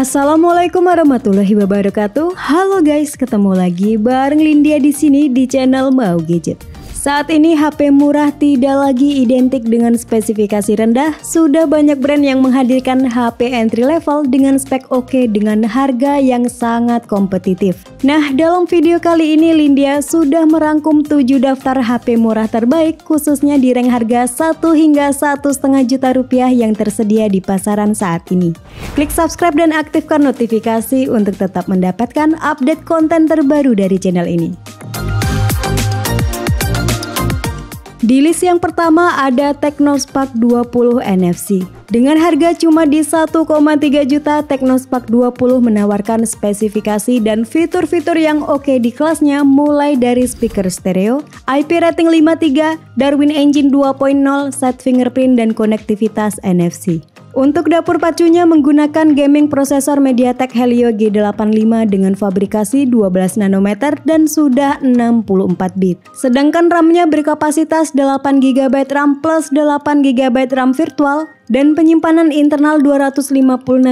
Assalamualaikum warahmatullahi wabarakatuh. Halo guys, ketemu lagi bareng Lindia di sini di channel Mau Gadget. Saat ini HP murah tidak lagi identik dengan spesifikasi rendah. Sudah banyak brand yang menghadirkan HP entry level dengan spek oke dengan harga yang sangat kompetitif. Nah, dalam video kali ini Lindia sudah merangkum 7 daftar HP murah terbaik khususnya di rank harga 1 hingga 1,5 juta rupiah yang tersedia di pasaran saat ini. Klik subscribe dan aktifkan notifikasi untuk tetap mendapatkan update konten terbaru dari channel ini. Di list yang pertama ada Technospark 20 NFC. Dengan harga cuma di 1,3 juta, Technospark 20 menawarkan spesifikasi dan fitur-fitur yang oke di kelasnya mulai dari speaker stereo, IP rating 5.3, Darwin Engine 2.0, set fingerprint dan konektivitas NFC. Untuk dapur pacunya menggunakan gaming prosesor MediaTek Helio G85 dengan fabrikasi 12 nanometer dan sudah 64 bit. Sedangkan RAM-nya berkapasitas 8 GB RAM plus 8 GB RAM virtual dan penyimpanan internal 256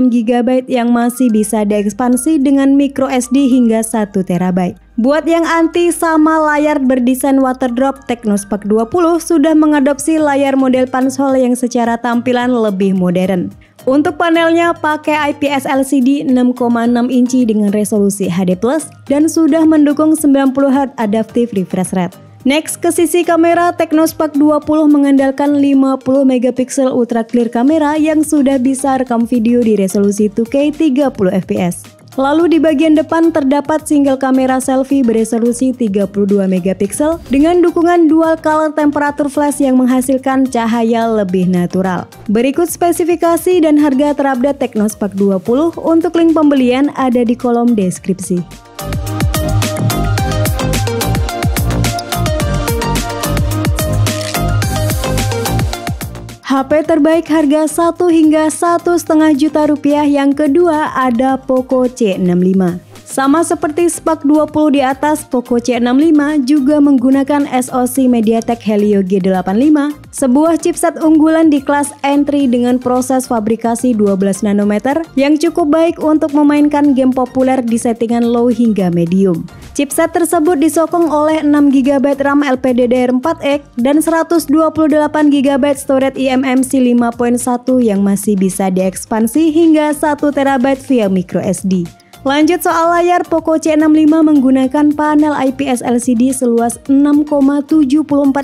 GB yang masih bisa diekspansi dengan microSD hingga 1 TB. Buat yang anti sama layar berdesain waterdrop, Technospark 20 sudah mengadopsi layar model pansol yang secara tampilan lebih modern. Untuk panelnya pakai IPS LCD 6,6 inci dengan resolusi HD+, dan sudah mendukung 90Hz adaptive refresh rate. Next, ke sisi kamera, Technospark 20 mengandalkan 50 megapiksel ultra clear kamera yang sudah bisa rekam video di resolusi 2K 30 fps. Lalu di bagian depan terdapat single kamera selfie beresolusi 32 megapiksel dengan dukungan dual color temperature flash yang menghasilkan cahaya lebih natural. Berikut spesifikasi dan harga terupdate Technospark 20. Untuk link pembelian ada di kolom deskripsi. HP terbaik harga 1 hingga 1,5 juta rupiah yang kedua ada Poco C65. Sama seperti Spark 20 di atas, Poco C65 juga menggunakan SoC MediaTek Helio G85, sebuah chipset unggulan di kelas entry dengan proses fabrikasi 12 nanometer yang cukup baik untuk memainkan game populer di settingan low hingga medium. Chipset tersebut disokong oleh 6 GB RAM LPDDR4X dan 128 GB storage eMMC 5.1 yang masih bisa diekspansi hingga 1 TB via microSD. Lanjut soal layar, Poco C65 menggunakan panel IPS LCD seluas 6,74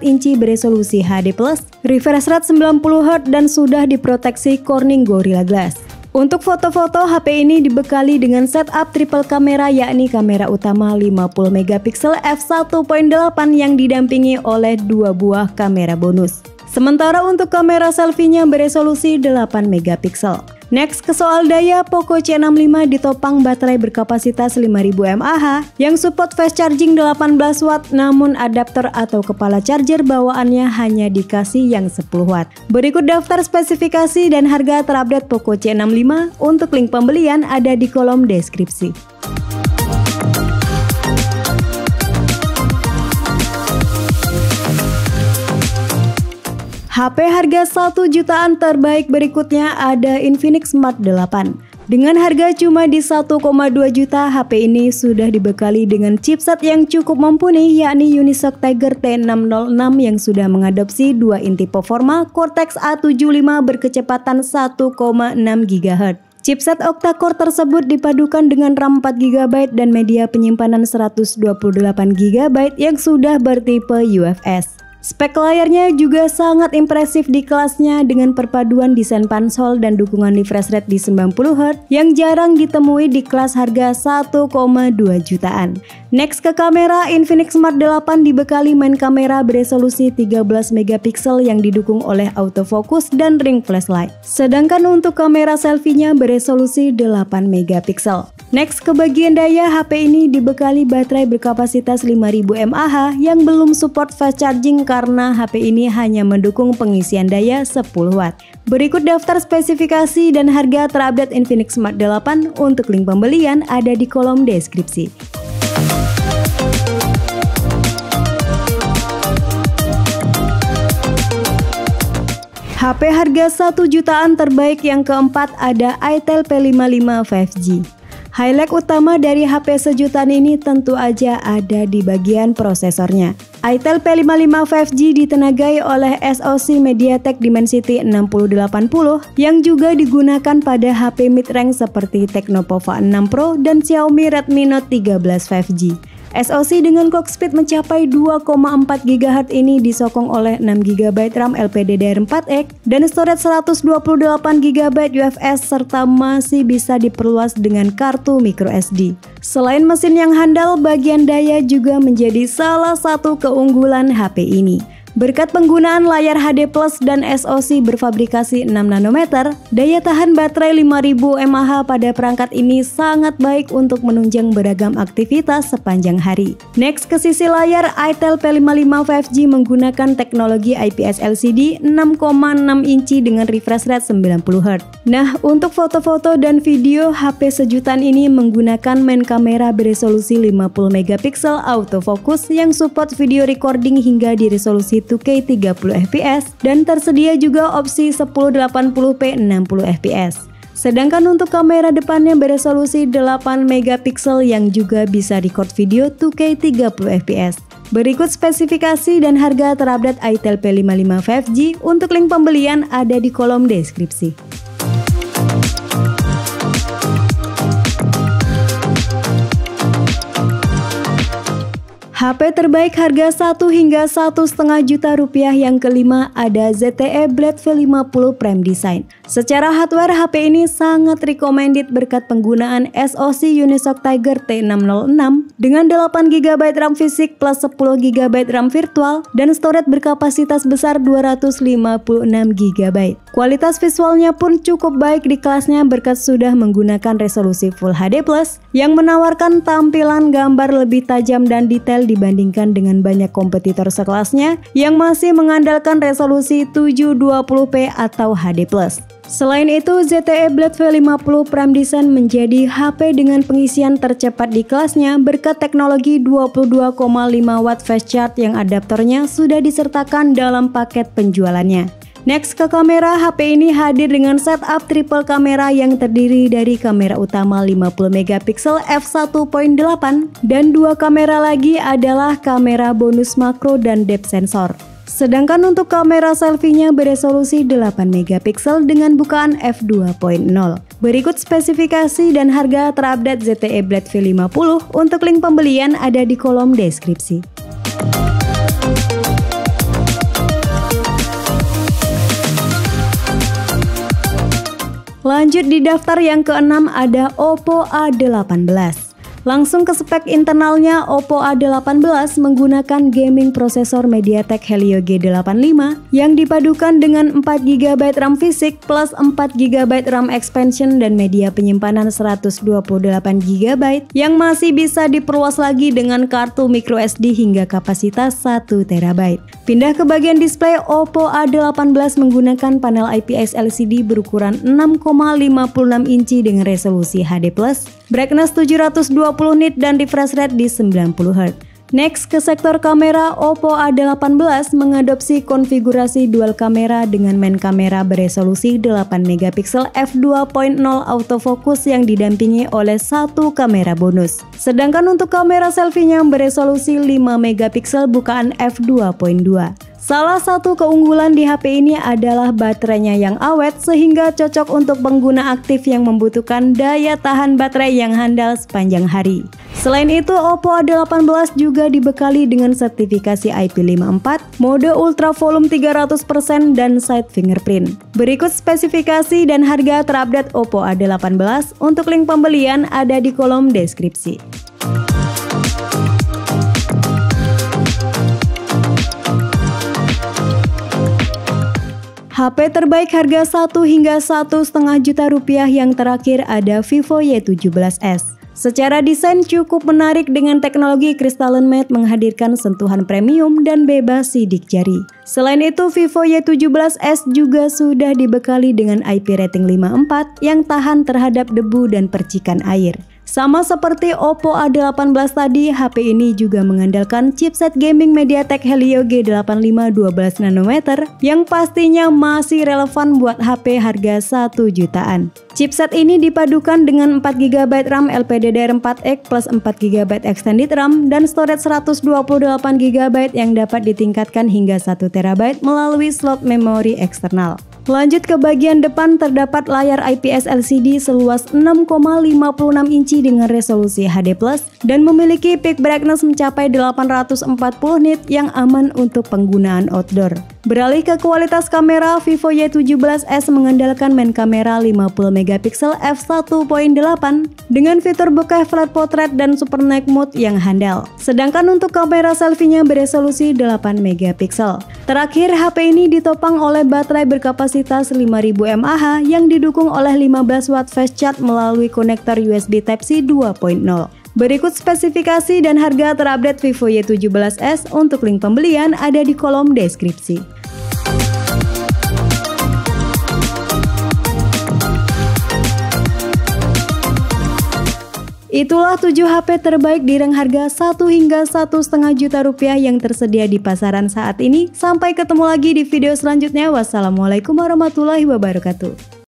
inci beresolusi HD+, refresh rate 90Hz dan sudah diproteksi Corning Gorilla Glass. Untuk foto-foto, HP ini dibekali dengan setup triple kamera yakni kamera utama 50 megapiksel f1.8 yang didampingi oleh 2 buah kamera bonus. Sementara untuk kamera selfie-nya beresolusi 8 megapiksel. Next, ke soal daya, Poco C65 ditopang baterai berkapasitas 5000 mAh yang support fast charging 18 watt, namun adapter atau kepala charger bawaannya hanya dikasih yang 10 watt. Berikut daftar spesifikasi dan harga terupdate Poco C65. Untuk link pembelian ada di kolom deskripsi. HP harga 1 jutaan terbaik berikutnya ada Infinix Smart 8. Dengan harga cuma di 1,2 juta, HP ini sudah dibekali dengan chipset yang cukup mumpuni yakni Unisoc Tiger T606 yang sudah mengadopsi 2 inti performa Cortex A75 berkecepatan 1,6 GHz. Chipset octa-core tersebut dipadukan dengan RAM 4 GB dan media penyimpanan 128 GB yang sudah bertipe UFS. Spek layarnya juga sangat impresif di kelasnya dengan perpaduan desain pansol dan dukungan refresh rate di 90Hz yang jarang ditemui di kelas harga 1,2 jutaan. Next, ke kamera, Infinix Smart 8 dibekali main kamera beresolusi 13 megapiksel yang didukung oleh autofocus dan ring flashlight. Sedangkan untuk kamera selfie-nya beresolusi 8 megapiksel. Next, ke bagian daya, HP ini dibekali baterai berkapasitas 5000 mAh yang belum support fast charging karena HP ini hanya mendukung pengisian daya 10 watt. Berikut daftar spesifikasi dan harga terupdate Infinix Smart 8. Untuk link pembelian ada di kolom deskripsi. HP harga 1 jutaan terbaik yang keempat ada Itel P55 5G. Highlight utama dari HP sejutaan ini tentu aja ada di bagian prosesornya. Itel P55 5G ditenagai oleh SoC MediaTek Dimensity 6080 yang juga digunakan pada HP mid-range seperti Tecnopova 6 Pro dan Xiaomi Redmi Note 13 5G. SoC dengan clock speed mencapai 2,4 GHz ini disokong oleh 6 GB RAM LPDDR4X dan storage 128 GB UFS serta masih bisa diperluas dengan kartu microSD. Selain mesin yang handal, bagian daya juga menjadi salah satu keunggulan HP ini. Berkat penggunaan layar HD Plus dan SoC berfabrikasi 6 nanometer, daya tahan baterai 5000 mAh pada perangkat ini sangat baik untuk menunjang beragam aktivitas sepanjang hari. Next ke sisi layar, Itel P55 5G menggunakan teknologi IPS LCD 6,6 inci dengan refresh rate 90Hz. Nah, untuk foto-foto dan video, HP sejutaan ini menggunakan main kamera beresolusi 50 megapiksel autofocus yang support video recording hingga di resolusi 2K 30 fps dan tersedia juga opsi 1080p 60 fps. Sedangkan untuk kamera depannya beresolusi 8 megapiksel yang juga bisa record video 2K 30 fps. Berikut spesifikasi dan harga terupdate Itel P55 5G. Untuk link pembelian ada di kolom deskripsi. HP terbaik harga 1 hingga 1,5 juta rupiah yang kelima ada ZTE Blade V50 Prime Design. Secara hardware, HP ini sangat recommended berkat penggunaan SoC Unisoc Tiger T606 dengan 8 GB RAM fisik plus 10 GB RAM virtual dan storage berkapasitas besar 256 GB. Kualitas visualnya pun cukup baik di kelasnya berkat sudah menggunakan resolusi Full HD+ yang menawarkan tampilan gambar lebih tajam dan detail dibandingkan dengan banyak kompetitor sekelasnya yang masih mengandalkan resolusi 720p atau HD+. Selain itu, ZTE Blade V50 Prime Design menjadi HP dengan pengisian tercepat di kelasnya berkat teknologi 22,5 watt fast charge yang adaptornya sudah disertakan dalam paket penjualannya. Next ke kamera, HP ini hadir dengan setup triple kamera yang terdiri dari kamera utama 50 megapiksel f1.8 dan 2 kamera lagi adalah kamera bonus makro dan depth sensor. Sedangkan untuk kamera selfie-nya beresolusi 8 megapiksel dengan bukaan f2.0. Berikut spesifikasi dan harga terupdate ZTE Blade V50. Untuk link pembelian ada di kolom deskripsi. Lanjut di daftar yang keenam ada Oppo A18. Langsung ke spek internalnya, Oppo A18 menggunakan gaming prosesor MediaTek Helio G85 yang dipadukan dengan 4 GB RAM fisik plus 4 GB RAM expansion dan media penyimpanan 128 GB yang masih bisa diperluas lagi dengan kartu microSD hingga kapasitas 1 TB. Pindah ke bagian display, Oppo A18 menggunakan panel IPS LCD berukuran 6,56 inci dengan resolusi HD+, brightness 720 nit dan refresh rate di 90Hz. Next ke sektor kamera, Oppo A18 mengadopsi konfigurasi dual kamera dengan main kamera beresolusi 8 megapiksel f2.0 autofocus yang didampingi oleh 1 kamera bonus. Sedangkan untuk kamera selfie-nya beresolusi 5 megapiksel bukaan f2.2. Salah satu keunggulan di HP ini adalah baterainya yang awet sehingga cocok untuk pengguna aktif yang membutuhkan daya tahan baterai yang handal sepanjang hari. Selain itu, Oppo A18 juga dibekali dengan sertifikasi IP54, mode ultra volume 300% dan side fingerprint. Berikut spesifikasi dan harga terupdate Oppo A18. Untuk link pembelian ada di kolom deskripsi. HP terbaik harga 1 hingga 1,5 juta rupiah yang terakhir ada Vivo Y17s. Secara desain cukup menarik dengan teknologi crystalline matte menghadirkan sentuhan premium dan bebas sidik jari. Selain itu, Vivo Y17s juga sudah dibekali dengan IP rating 54 yang tahan terhadap debu dan percikan air. Sama seperti Oppo A18 tadi, HP ini juga mengandalkan chipset gaming MediaTek Helio G85 12nm yang pastinya masih relevan buat HP harga 1 jutaan. Chipset ini dipadukan dengan 4GB RAM LPDDR4X plus 4GB extended RAM dan storage 128GB yang dapat ditingkatkan hingga 1TB melalui slot memori eksternal. Lanjut ke bagian depan, terdapat layar IPS LCD seluas 6,56 inci dengan resolusi HD+ dan memiliki peak brightness mencapai 840 nit yang aman untuk penggunaan outdoor. Beralih ke kualitas kamera, Vivo Y17s mengandalkan main kamera 50MP f1.8 dengan fitur bokeh flat portrait dan super night mode yang handal. Sedangkan untuk kamera selfie-nya beresolusi 8MP. Terakhir, HP ini ditopang oleh baterai berkapasitas 5000 mAh yang didukung oleh 15 watt fast charge melalui konektor USB Type-C 2.0. Berikut spesifikasi dan harga terupdate Vivo Y17s. Untuk link pembelian ada di kolom deskripsi. Itulah 7 HP terbaik di rang harga 1 hingga 1,5 juta rupiah yang tersedia di pasaran saat ini. Sampai ketemu lagi di video selanjutnya. Wassalamualaikum warahmatullahi wabarakatuh.